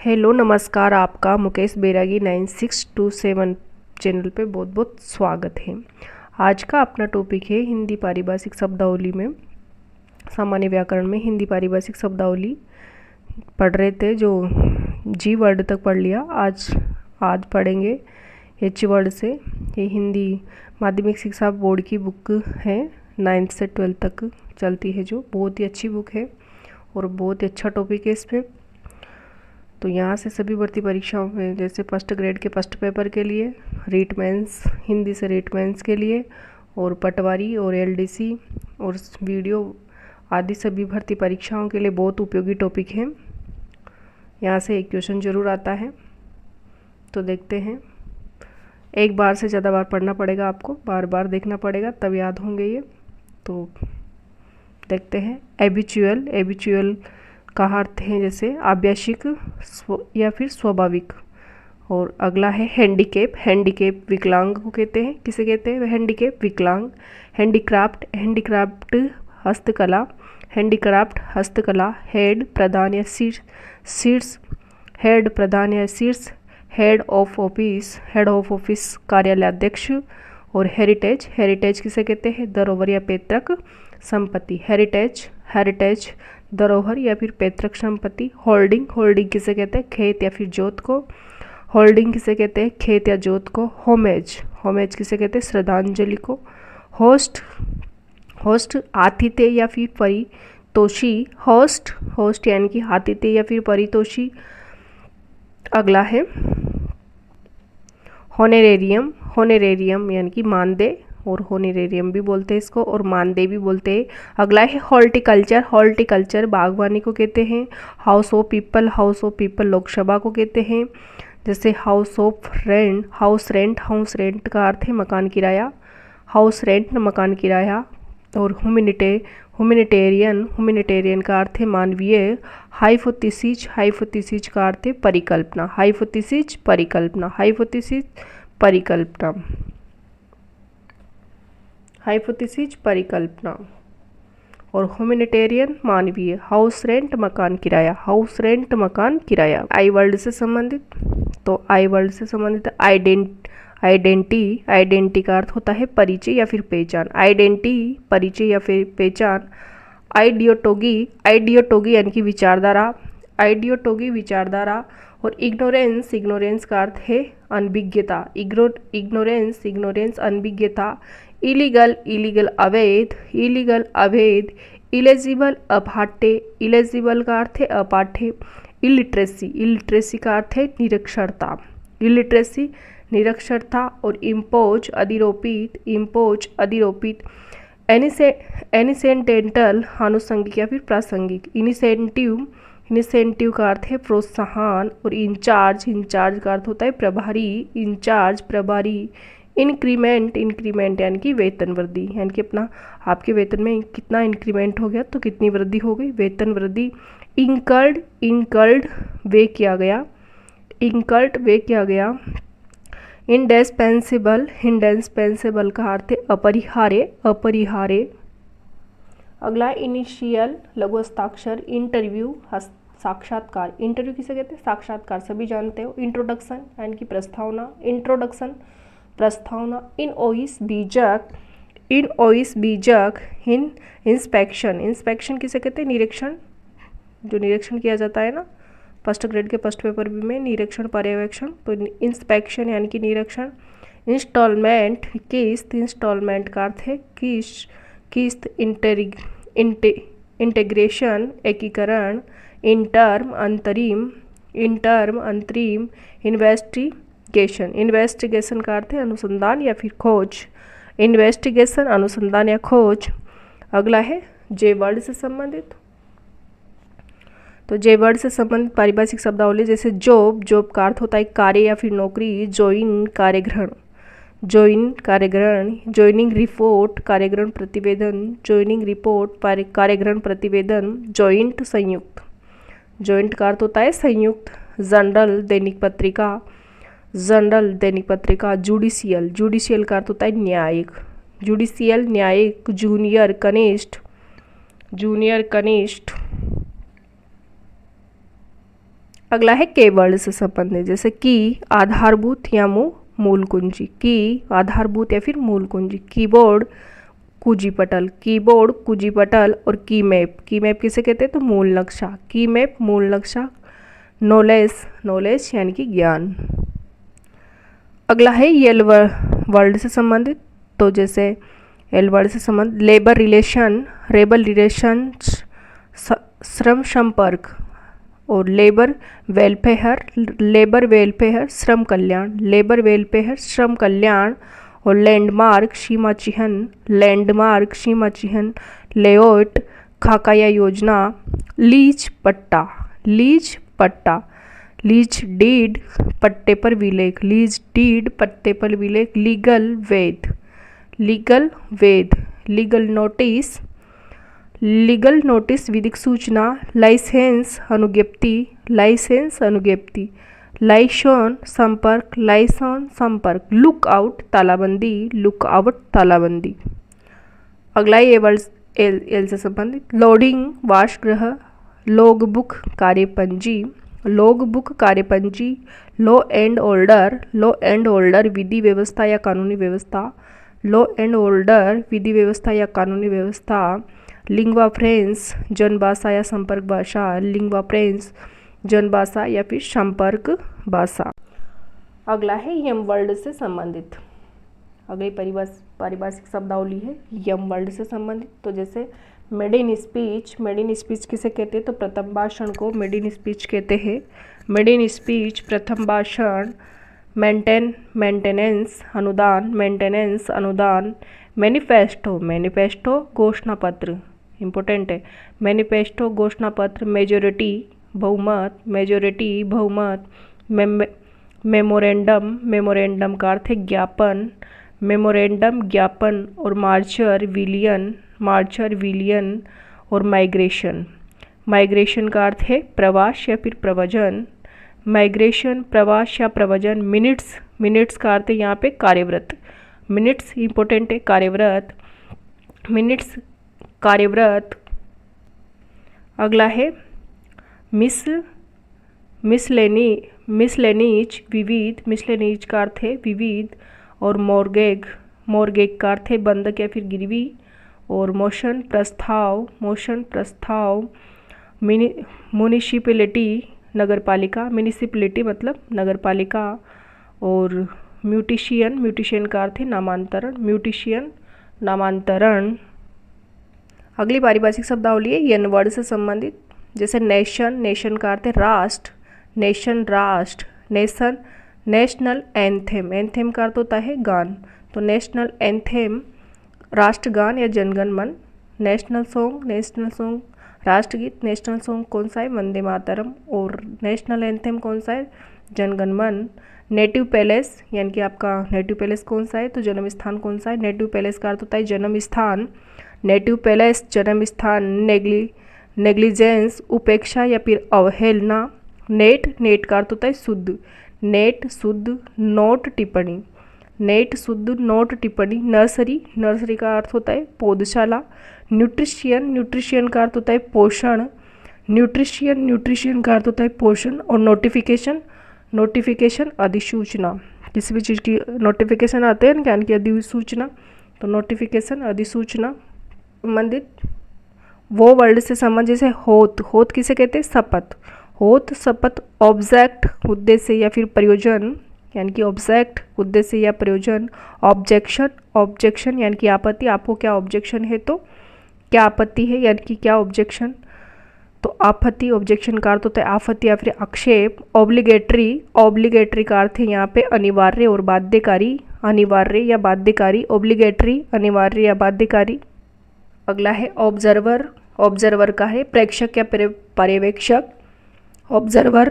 Hello नमस्कार, आपका मुकेश बैरागी 9627 channel पे बहुत बहुत स्वागत है। आज का अपना टॉपिक है हिंदी पारिभाषिक शब्दावली में सामान्य व्याकरण में हिंदी पारिभाषिक शब्दावली पढ़ रहे थे, जो जी वर्ड तक पढ़ लिया। आज पढ़ेंगे एच वर्ड से। ये हिंदी माध्यमिक शिक्षा बोर्ड की बुक है, 9th से 12th तक चलती है, जो बहुत ही अच्छी बुक है और बहुत ही अच्छा टॉपिक है इस पर। तो यहाँ से सभी भर्ती परीक्षाओं में, जैसे फर्स्ट ग्रेड के फर्स्ट पेपर के लिए, रीट मेंस हिंदी से रीट मेंस के लिए, और पटवारी और एलडीसी और वीडियो आदि सभी भर्ती परीक्षाओं के लिए बहुत उपयोगी टॉपिक है। यहाँ से एक क्वेश्चन जरूर आता है, तो देखते हैं। एक बार से ज़्यादा बार पढ़ना पड़ेगा, आपको बार बार देखना पड़ेगा, तब याद होंगे ये। तो देखते हैं। एबिचुअल का अर्थ है जैसे आभ्यासिक या फिर स्वाभाविक। और अगला है हैंडीकेप विकलांग को कहते हैं। किसे कहते हैं? हैंडीकेप विकलांग। हैंडीक्राफ्ट हस्तकला। हेड प्रधान या शीर्ष। हेड ऑफ ऑफिस कार्यालयाध्यक्ष। और हेरिटेज किसे कहते हैं? धरोहर या पैतृक संपत्ति। हेरिटेज धरोहर या फिर पैतृक संपत्ति। होल्डिंग किसे कहते हैं? खेत या फिर जोत को। होल्डिंग किसे कहते हैं? खेत या जोत को। होमेज किसे कहते हैं? श्रद्धांजलि को। होस्ट आतिथ्य या फिर परितोषी। होस्ट यानी कि आतिथ्य या फिर परितोषी। अगला है होनेरेरियम यानी कि मानदेय, और होनेरेरियम भी बोलते हैं इसको, और मानदेय भी बोलते हैं। अगला है हॉर्टिकल्चर बागवानी को कहते हैं। हाउस ऑफ पीपल लोकसभा को कहते हैं। जैसे हाउस रेंट का अर्थ है मकान किराया। हाउस रेंट मकान किराया। और ह्यूमैनिटेरियन का अर्थ है मानवीय। हाइपोथेसिस का अर्थ है परिकल्पना। और ह्यूमैनिटेरियन मानवीय। हाउस रेंट मकान किराया। आई वर्ड से संबंधित, तो आई वर्ड से संबंधित आइडेंटिटी का अर्थ होता है परिचय या फिर पहचान। परिचय या फिर पहचान। आइडियोटोगी यानी कि विचारधारा। और इग्नोरेंस का अर्थ है अनभिज्ञता। अनभिज्ञता। इलीगल अवैध। इलेजिबल अपाठ्य। इलेजिबल का अर्थ है अपाठ्य। इलिटरेसी का अर्थ है निरक्षरता। और इम्पोज अधिरोपित। एनिसेंटेंटल आनुषंगिक या फिर प्रासंगिक। इनिसेंटिव का अर्थ है प्रोत्साहन। और इंचार्ज का अर्थ होता है प्रभारी। प्रभारी। इंक्रीमेंट यानी कि वेतन वृद्धि, यानी कि आपके वेतन में कितना इंक्रीमेंट हो गया, तो कितनी वृद्धि हो गई, वेतन वृद्धि। इंकर्ड वे किया गया। इंडिस्पेंसेबल का अर्थ है अपरिहार्य। अगला इंडिशियल लघु हस्ताक्षर। इंटरव्यू साक्षात्कार। इंटरव्यू किसे कहते हैं? साक्षात्कार, सभी जानते हो। इंट्रोडक्शन यानी कि प्रस्तावना। इन ओइस बीजक। इंस्पेक्शन किसे कहते हैं? निरीक्षण, जो निरीक्षण किया जाता है ना, फर्स्ट ग्रेड के फर्स्ट पेपर में निरीक्षण पर्यवेक्षण, तो इंस्पेक्शन यानी कि निरीक्षण। इंस्टॉलमेंट का अर्थ है किस्त। इंटीग्रेशन एकीकरण। इंटर्म अंतरिम। इन्वेस्टिगेशन का अर्थ है अनुसंधान या फिर खोज। अनुसंधान या खोज। अगला है जे वर्ड से संबंधित, तो जे वर्ड से संबंधित पारिभाषिक शब्दावली, जैसे जॉब का अर्थ होता है कार्य या फिर नौकरी। ज्वाइन कार्यग्रहण। ज्वाइनिंग रिपोर्ट कार्यग्रहण प्रतिवेदन। कार्यग्रहण प्रतिवेदन। जॉइंट संयुक्त। जॉइंट का अर्थ होता है संयुक्त। जनरल दैनिक पत्रिका। जुडिशियल का अर्थ होता है न्यायिक। न्यायिक। जूनियर कनिष्ठ। अगला है के वर्ड से संबंधित, जैसे की आधारभूत या मूल कुंजी, की आधारभूत या फिर मूल कुंजी। कीबोर्ड कुंजीपटल, कीबोर्ड कुंजीपटल। और की मैप, की मैप किसे कहते हैं तो मूल नक्शा, की मैप मूल नक्शा। नॉलेज, नॉलेज यानी कि ज्ञान। अगला है यल वर्ड से संबंधित, तो जैसे एल वर्ड से संबंधित लेबर रिलेशन, लेबर रिलेशन, श्रम संपर्क। और लेबर वेलफेयर, लेबर वेलफेयर श्रम कल्याण, लेबर वेलफेयर श्रम कल्याण। और लैंडमार्क सीमा चिन्ह, लैंडमार्क सीमा चिन्ह। लेआउट खाका या योजना। लीज पट्टा, लीज पट्टा। लीज डीड पट्टे पर विलेख, लीज डीड पट्टे पर विलेख। लीगल वेद, लीगल वेद। लीगल नोटिस, लीगल नोटिस विधिक सूचना। लाइसेंस अनुज्ञप्ति, लाइसेंस अनुज्ञप्ति। लाइसन संपर्क, लाइसन संपर्क। लुकआउट तालाबंदी, लुकआउट तालाबंदी। अगला ये वर्ड एल से संबंधित लोडिंग वासगृह। लॉग बुक कार्यपंजी, लॉग बुक कार्यपंजी। Law and order, law and order विधि व्यवस्था या कानूनी व्यवस्था। लॉ एंड ऑर्डर विधि व्यवस्था या कानूनी व्यवस्था। लिंग्वा फ्रेंस जनभाषा या संपर्क भाषा, लिंग्वा फ्रेंस जनभाषा या फिर संपर्क भाषा। अगला है यम वर्ड से संबंधित, अगली पारिभाषिक शब्दावली है यम वर्ड से संबंधित। तो जैसे made in speech, made in speech किसे कहते हैं तो प्रथम भाषण को मेड इन स्पीच कहते हैं। मेड इन स्पीच प्रथम भाषण। मेंटेनेंस अनुदान, मेंटेनेंस अनुदान। मैनिफेस्टो, मैनिफेस्टो घोषणा पत्र, इम्पोर्टेंट है। मैनिफेस्टो घोषणा पत्र। मेजोरिटी बहुमत, मेजोरिटी बहुमत। मेमोरेंडम, मेमोरेंडम का अर्थ है ज्ञापन, मेमोरेंडम ज्ञापन। और मार्चर विलियन, मार्चर विलियन। और माइग्रेशन, माइग्रेशन का अर्थ है प्रवास या फिर प्रव्रजन, माइग्रेशन प्रवास या प्रव्रजन। मिनट्स, मिनट्स का अर्थ है यहाँ पे कार्यव्रत, मिनट्स इंपॉर्टेंट है कार्यव्रत, मिनट्स कार्यव्रत। अगला है मिसलेनीज विविध, मिसलेनीज का अर्थ है विविध। और मोर्गेग, मोर्गेग का अर्थ है बंधक या फिर गिरवी। और मोशन प्रस्ताव, मोशन प्रस्ताव। म्यूनिसिपैलिटी नगरपालिका, म्यूनिसिपैलिटी मतलब नगरपालिका। और म्यूटिशियन, म्यूटिशियन का अर्थ है नामांतरण, म्यूटिशियन नामांतरण। अगली पारिभाषिक शब्दावली है यन वर्ड से संबंधित, जैसे नेशन, नेशन का अर्थ है राष्ट्र, नेशन राष्ट्र। नेशन नेशनल एंथेम, एंथेम का अर्थ होता है गान, तो नेशनल एंथेम राष्ट्रगान या जनगण मन। नेशनल सॉन्ग, नेशनल सॉन्ग राष्ट्रगीत, नेशनल सॉन्ग कौन सा है वंदे मातरम। और नेशनल एंथेम कौन सा है जनगण मन। नेटिव पैलेस यानी कि आपका नेटिव पैलेस कौन सा है तो जन्म स्थान कौन सा है। नेटिव पैलेस का अर्थ होता है जन्म स्थान, नेटिव पैलेस जन्म स्थान। नेग्लिजेंस उपेक्षा या फिर अवहेलना। नेट, नेट का अर्थ होता है शुद्ध, नेट शुद्ध। नोट टिप्पणी, नेट शुद्ध नोट टिप्पणी। नर्सरी, नर्सरी का अर्थ होता है पौधशाला। न्यूट्रिशियन, न्यूट्रिशियन का अर्थ होता है पोषण, न्यूट्रिशियन, न्यूट्रिशियन का अर्थ होता है पोषण। और नोटिफिकेशन, नोटिफिकेशन अधिसूचना, किसी भी चीज़ की नोटिफिकेशन आते हैं ना यानी कि अधिसूचना, तो नोटिफिकेशन अधिसूचना। संबंधित वो वर्ड से संबंध, जैसे होत, होत किसे कहते हैं शपथ, होत शपथ। ऑब्जेक्ट उद्देश्य या फिर प्रयोजन यानी कि ऑब्जेक्ट उद्देश्य या प्रयोजन। ऑब्जेक्शन, ऑब्जेक्शन यानी कि आपत्ति, आपको क्या ऑब्जेक्शन है तो क्या आपत्ति है यानी कि क्या ऑब्जेक्शन, तो आपत्ति ऑब्जेक्शन का अर्थ होता है आपत्ति या फिर आक्षेप। ऑब्लिगेटरी, ऑब्लिगेटरी का अर्थ है यहाँ पे अनिवार्य और बाध्यकारी, अनिवार्य या बाध्यकारी। ऑब्लिगेटरी अनिवार्य या बाध्यकारी। अगला है ऑब्जर्वर, ऑब्जर्वर का है प्रेक्षक या पर्यवेक्षक। ऑब्जर्वर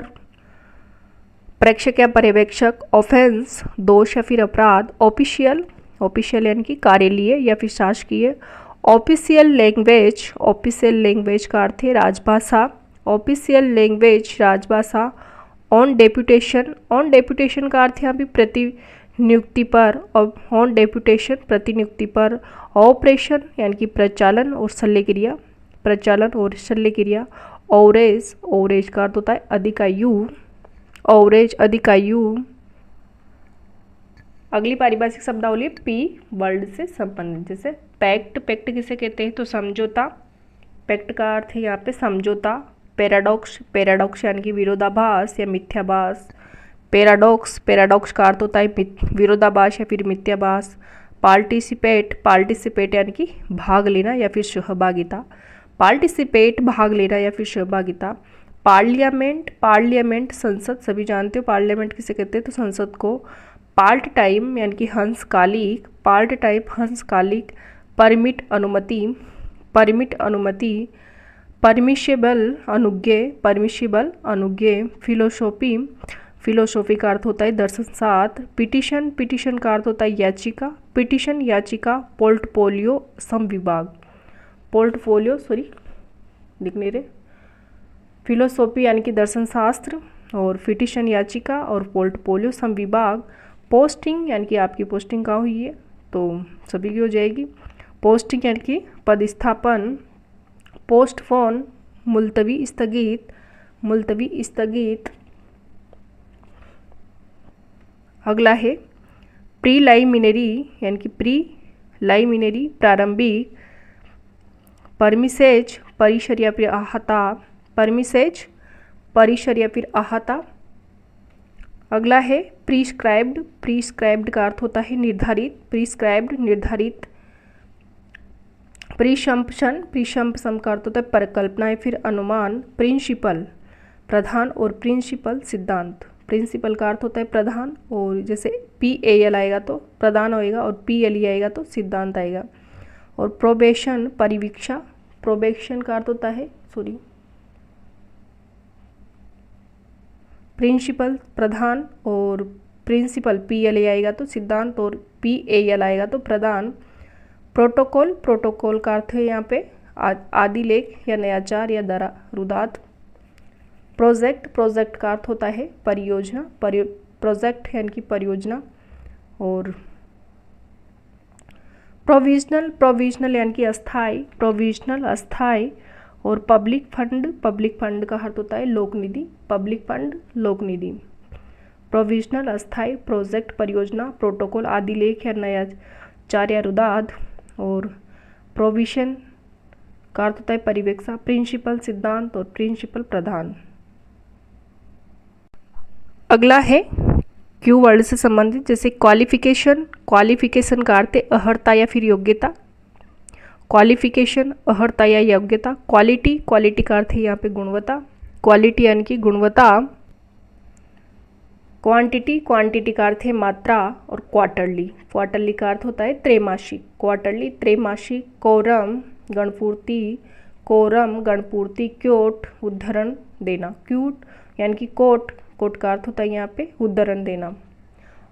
प्रेक्षक या पर्यवेक्षक। ऑफेंस दोष या फिर अपराध। ऑफिशियल, ऑफिशियल यानी कि कार्यालय या फिर शासकीय। ऑफिशियल लैंग्वेज, ऑफिशियल लैंग्वेज का अर्थ है राजभाषा, ऑफिशियल लैंग्वेज राजभाषा। ऑन डेप्यूटेशन, ऑन डेप्यूटेशन का अर्थ यहाँ भी प्रतिनियुक्ति पर, ऑन डेप्यूटेशन प्रतिनियुक्ति पर। ऑपरेशन यानी कि प्रचालन और शल्य क्रिया, प्रचालन और शल्य क्रिया। ओवरेज, ओवरेज का अर्थ होता है अधिकायु, ओवरेज अधिकायु। अगली पारिभाषिक शब्दावली पी वर्ड से संबंधित, जैसे पैक्ट, पैक्ट किसे कहते हैं तो समझौता, पैक्ट का अर्थ है यहाँ पे समझौता। पैराडॉक्स, पैराडॉक्स यानी कि विरोधाभास या मिथ्याभास, पैराडॉक्स, पैराडॉक्स का अर्थ होता है विरोधाभास या फिर मिथ्याभास। पार्टिसिपेट, पार्टिसिपेट यानी कि भाग लेना या फिर सहभागिता, पार्टिसिपेट भाग लेना या फिर सहभागिता। पार्लियामेंट, पार्लियामेंट संसद, सभी जानते हो पार्लियामेंट किसे कहते हैं तो संसद को। पार्ट टाइम यानी कि हंसकालिक, पार्ट टाइम हंसकालिक। परमिट अनुमति, परमिट अनुमति। परमिशेबल अनुज्ञेय, परमिशेबल अनुज्ञेय। फिलोसॉफी, फिलोसॉफी का अर्थ होता है दर्शन शास्त्र। पिटिशन, पिटिशन का अर्थ होता है याचिका, पिटिशन याचिका। पोर्टफोलियो समविभाग, पोर्टफोलियो सॉरी लिख नहीं रहे। फिलोसॉफी यानी कि दर्शन शास्त्र और पिटिशन याचिका और पोर्टफोलियो समविभाग। पोस्टिंग यानी कि आपकी पोस्टिंग कहाँ हुई है तो सभी की हो जाएगी। पोस्टिंग यानी कि पदस्थापन। पोस्टपोन मुलतवी स्थगित, मुलतवी स्थगित। अगला है प्रीलाइमिनरी यानी कि प्रीलाइमिनरी प्रारंभिक। परमिसेज, परिसर या फिर आहता, परमिसेज परिसर या फिर आहता। अगला है प्रिस्क्राइब्ड, प्रिस्क्राइब्ड का अर्थ होता है निर्धारित, प्रिस्क्राइब्ड निर्धारित। प्रिशंपशन, प्रिशंपशन का अर्थ होता है परिकल्पना या फिर अनुमान। प्रिंसिपल प्रधान और प्रिंसिपल सिद्धांत, प्रिंसिपल का अर्थ होता है प्रधान और जैसे PAL आएगा तो प्रधान होएगा और PLE आएगा तो सिद्धांत आएगा। और प्रोबेशन परिवीक्षा, प्रोबेशन का अर्थ होता है सॉरी प्रिंसिपल प्रधान और प्रिंसिपल PLA आएगा तो सिद्धांत और PAL आएगा तो प्रधान। प्रोटोकॉल, प्रोटोकॉल का अर्थ है यहाँ पे आदिलेख या नयाचार या दरा रुदात। प्रोजेक्ट, प्रोजेक्ट का अर्थ होता है परियोजना, प्रोजेक्ट यानी कि परियोजना। और प्रोविजनल, प्रोविजनल यानी कि अस्थाई, प्रोविजनल अस्थाई। और पब्लिक फंड, पब्लिक फंड का अर्थ होता है लोक निधि, पब्लिक फंड लोक निधि। प्रोविजनल अस्थाई, प्रोजेक्ट परियोजना, प्रोटोकॉल आदिलेख या नयाचार या रुदात। और प्रोविशन का अर्थ होता है परिवेक्षा। प्रिंसिपल सिद्धांत और प्रिंसिपल प्रधान। अगला है क्यू वर्ड से संबंधित, जैसे क्वालिफिकेशन, क्वालिफिकेशन का अर्थ है अर्हता या फिर योग्यता, क्वालिफिकेशन अर्हता या योग्यता। क्वालिटी, क्वालिटी का अर्थ है यहाँ पे गुणवत्ता, क्वालिटी यानी कि गुणवत्ता। क्वांटिटी, क्वांटिटी का अर्थ है मात्रा। और क्वार्टरली, क्वार्टरली का अर्थ होता है त्रैमासिक, क्वार्टरली त्रैमासिक। कोरम गणपूर्ति, कोरम गणपूर्ति। क्योट उद्धरण देना, क्यूट यानी कि कोट, कोट का अर्थ होता है यहाँ पे उद्धरण देना।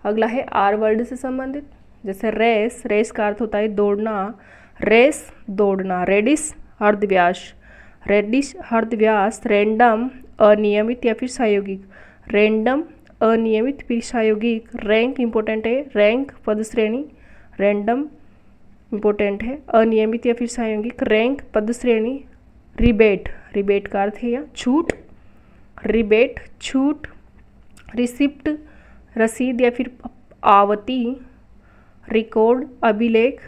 अगला है आर वर्ड से संबंधित, जैसे रेस, रेस का अर्थ होता है दौड़ना, रेस दौड़ना। रेडिस अर्धव्यास, रेडिस अर्धव्यास। रैंडम अनियमित या फिर प्रायोगिक, रैंडम अनियमित फिर प्रायोगिक। रैंक इंपॉर्टेंट है, रैंक पद श्रेणी, रैंडम इंपॉर्टेंट है, अनियमित या फिर प्रायोगिक। रैंक पद श्रेणी। रिबेट, रिबेट का अर्थ है या छूट, रिबेट छूट। रिसिप्ट रसीद या फिर आवती। रिकॉर्ड अभिलेख।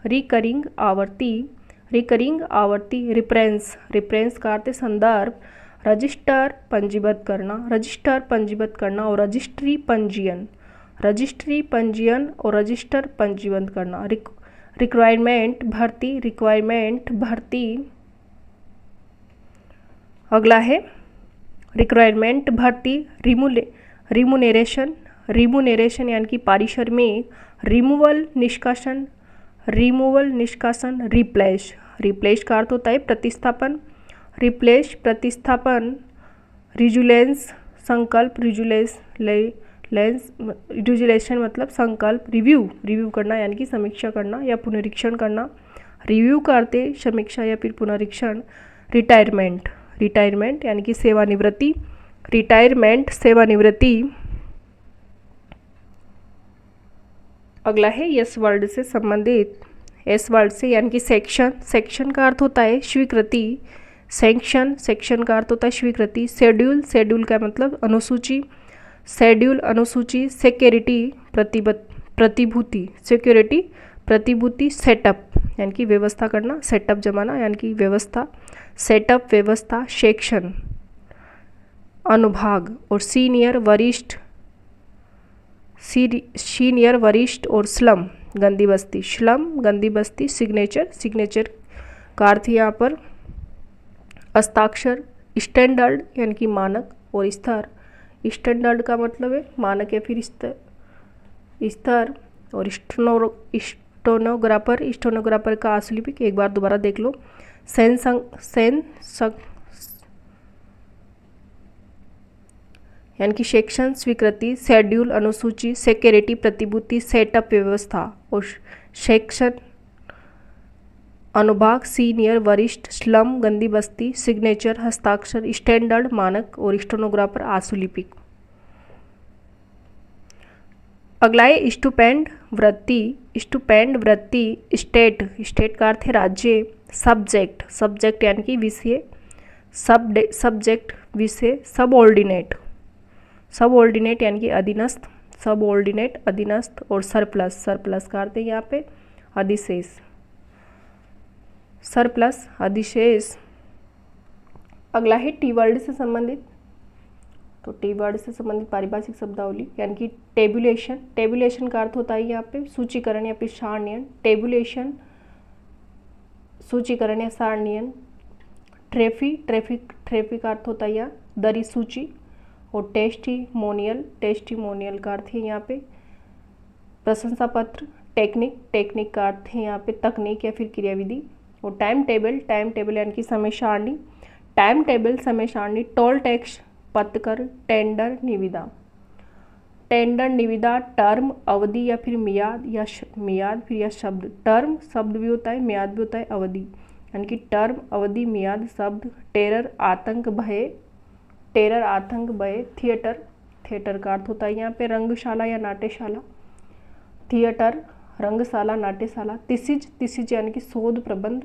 रिकरिंग आवर्ती, रिकरिंग आवर्ती। रिफरेंस, रिफरेंस का अर्थ है संदर्भ। रजिस्टर पंजीबद्ध करना, रजिस्टर पंजीबद्ध करना। और रजिस्ट्री पंजीयन, रजिस्ट्री पंजीयन और रजिस्टर पंजीबद्ध करना। रिक्वायरमेंट भर्ती, रिक्वायरमेंट भर्ती। अगला है रिक्वायरमेंट भर्ती। रिमुनेरेशन, रिमुनेरेशन यानी कि पारिश्रमिक। रिमूवल निष्कासन, रिमूवल निष्कासन। रिप्लेस, रिप्लेस का अर्थ होता है प्रतिस्थापन, रिप्लेस प्रतिस्थापन। रिजुलेंस संकल्प, रिजुलेशन मतलब संकल्प। रिव्यू, रिव्यू करना यानी कि समीक्षा करना या पुनरीक्षण करना। रिव्यू का अर्थ है समीक्षा या फिर पुनरीक्षण। रिटायरमेंट, रिटायरमेंट यानी कि सेवानिवृत्ति, रिटायरमेंट सेवानिवृत्ति। अगला है यस वर्ड से संबंधित, एस वर्ड से यानी कि सेक्शन, सेक्शन का अर्थ होता है स्वीकृति, सैंक्शन, सेक्शन का अर्थ होता है स्वीकृति। शेड्यूल, शेड्यूल का मतलब अनुसूची, शेड्यूल अनुसूची। सिक्योरिटी, प्रतिभूति, सिक्योरिटी प्रतिभूति। सेटअप यानी कि व्यवस्था करना, सेटअप जमाना यानी कि व्यवस्था, सेटअप व्यवस्था। सेक्शन अनुभाग, और सीनियर वरिष्ठ, सीनियर वरिष्ठ। और स्लम गंदी बस्ती, स्लम गंदी बस्ती। सिग्नेचर, सिग्नेचर का अर्थ यहाँ पर हस्ताक्षर। स्टैंडर्ड यानी कि मानक और स्तर, स्टैंडर्ड का मतलब है मानक या फिर स्तर। और स्टेनोग्राफर, स्टेनोग्राफर का आशुलिपिक, एक बार दोबारा देख लो। यानी कि सेक्शन स्वीकृति, शेड्यूल अनुसूची, सिक्योरिटी प्रतिभूति, सेटअप व्यवस्था। और सेक्शन अनुभाग, सीनियर वरिष्ठ, स्लम गंदी बस्ती, सिग्नेचर हस्ताक्षर, स्टैंडर्ड मानक और स्टेनोग्राफर आशुलिपिक। अगला है स्टुपेंड वृत्ति, स्टुपेंड वृत्ति। स्टेट, स्टेट का अर्थ है राज्य। सब्जेक्ट, सब्जेक्ट यानी कि विषय, सब्जेक्ट विषय। सबऑर्डिनेट, सबऑर्डिनेट यानी कि अधीनस्थ, सबऑर्डिनेट अधीनस्थ। और सरप्लस, सरप्लस का अर्थ है यहाँ पे अधिशेष, सरप्लस अधिशेष। अगला है टी वर्ड से संबंधित, तो टी वर्ड से संबंधित पारिभाषिक शब्दावली यानी कि टेबुलेशन, टेबुलेशन का अर्थ होता है यहाँ पे सूचीकरण या फिर सारणीयन। टेबुलेशन सूचीकरण या सारणीयन। ट्रेफी, ट्रैफिक, ट्रैफिक का अर्थ होता है यहाँ दरी सूची। और टेस्टिमोनियल, टेस्टिमोनियल का अर्थ है यहाँ पे प्रशंसा पत्र। टेक्निक, टेक्निक का अर्थ है यहाँ पे तकनीक या फिर क्रियाविधि। और टाइम टेबल, टाइम टेबल यानी कि समय सारणी, टाइम टेबल समय सारणी। टोल टैक्स, पथकर। टेंडर, निविदा, टेंडर निविदा। टर्म अवधि या फिर मियाद, या मियाद फिर या शब्द। टर्म शब्द भी होता है, मियाद भी होता है, अवधि यानी कि टर्म अवधि मियाद शब्द। टेरर आतंक भय, टेरर आतंक भय। थिएटर, थिएटर का अर्थ होता है यहाँ पे रंगशाला या नाट्यशाला। थिएटर रंगशाला नाट्यशाला। तिसिज, तिसिज यानी कि शोध प्रबंध,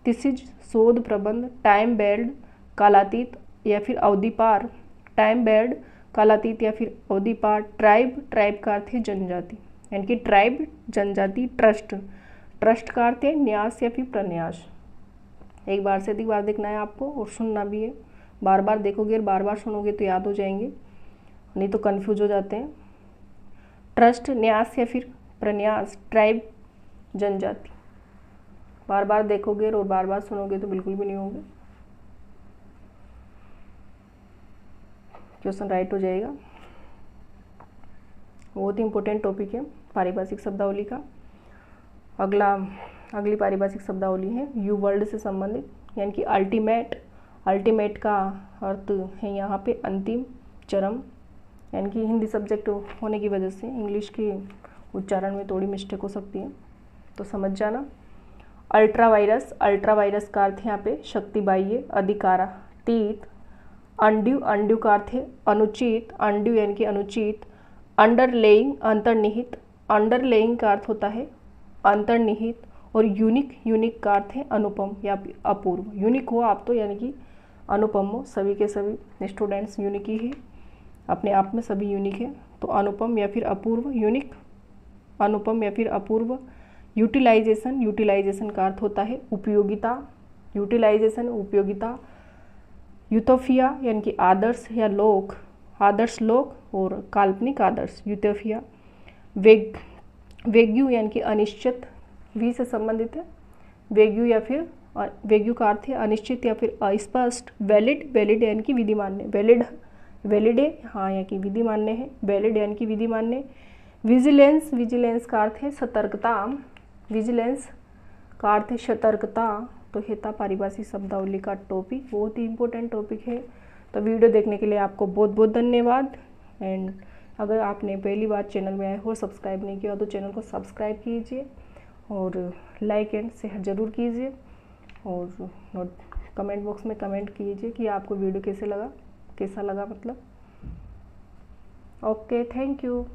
तिसिज शोध प्रबंध। टाइम बेल्ड कालातीत या फिर अवधि पार, टाइम बेल्ड कालातीत या फिर अवधि पार। ट्राइब, ट्राइब का अर्थ है जनजाति यानी कि ट्राइब जनजाति। ट्रस्ट, ट्रस्ट का अर्थ है न्यास या फिर प्रन्यास। एक बार से अधिक बार देखना है आपको और सुनना भी है। बार बार देखोगे और बार बार सुनोगे तो याद हो जाएंगे, नहीं तो कंफ्यूज हो जाते हैं। ट्रस्ट न्यास या फिर प्रन्यास, ट्राइब जनजाति। बार बार देखोगे और बार बार सुनोगे तो बिल्कुल भी नहीं होंगे, क्वेश्चन राइट हो जाएगा। बहुत ही इंपॉर्टेंट टॉपिक है पारिभाषिक शब्दावली का। अगली पारिभाषिक शब्दावली है यू वर्ल्ड से संबंधित यानी कि अल्टीमेट। अल्टीमेट का अर्थ है यहाँ पे अंतिम, चरम। यानी कि हिंदी सब्जेक्ट होने की वजह से इंग्लिश के उच्चारण में थोड़ी मिस्टेक हो सकती है, तो समझ जाना। अल्ट्रा वायरस, अल्ट्रा वायरस का अर्थ यहाँ पे शक्ति बाह्य, अधिकारातीत। अनड्यू, अनड्यू का अर्थ है अनुचित, अनड्यू यानी कि अनुचित। अंडरलेइंग अंतर्निहित, अंडरलेइंग का अर्थ होता है अंतर्निहित। और यूनिक, यूनिक का अर्थ है अनुपम या अपूर्व। यूनिक हो आप तो यानी कि अनुपम हो, सभी के सभी स्टूडेंट्स यूनिक ही है, अपने आप में सभी यूनिक है। तो अनुपम या फिर अपूर्व, यूनिक, अनुपम या फिर अपूर्व। यूटिलाइजेशन, यूटिलाइजेशन का अर्थ होता है उपयोगिता, यूटिलाइजेशन उपयोगिता। यूटोपिया यानी कि आदर्श या लोक, आदर्श लोक और काल्पनिक आदर्श, यूटोपिया। वेग्यू यानी कि अनिश्चित, वी से संबंधित है। वेग्यू या फिर वेग्यू का अर्थ है अनिश्चित या फिर अस्पष्ट। वैलिड, वैलिड यानी कि विधि मान्य, वैलिड, वैलिड है हाँ यानी कि विधि मान्य है, वैलिड यानी कि विधि मान्य। विजिलेंस, विजिलेंस का अर्थ है सतर्कता, विजिलेंस का अर्थ है सतर्कता। तो ये था पारिभाषिक शब्दावली का टॉपिक, बहुत ही इंपॉर्टेंट टॉपिक है। तो वीडियो देखने के लिए आपको बहुत बहुत धन्यवाद। एंड अगर आपने पहली बार चैनल में आए हो सब्सक्राइब नहीं किया तो चैनल को सब्सक्राइब कीजिए और लाइक एंड शेयर ज़रूर कीजिए। और कमेंट बॉक्स में कमेंट कीजिए कि आपको वीडियो कैसा लगा मतलब। Okay, thank you.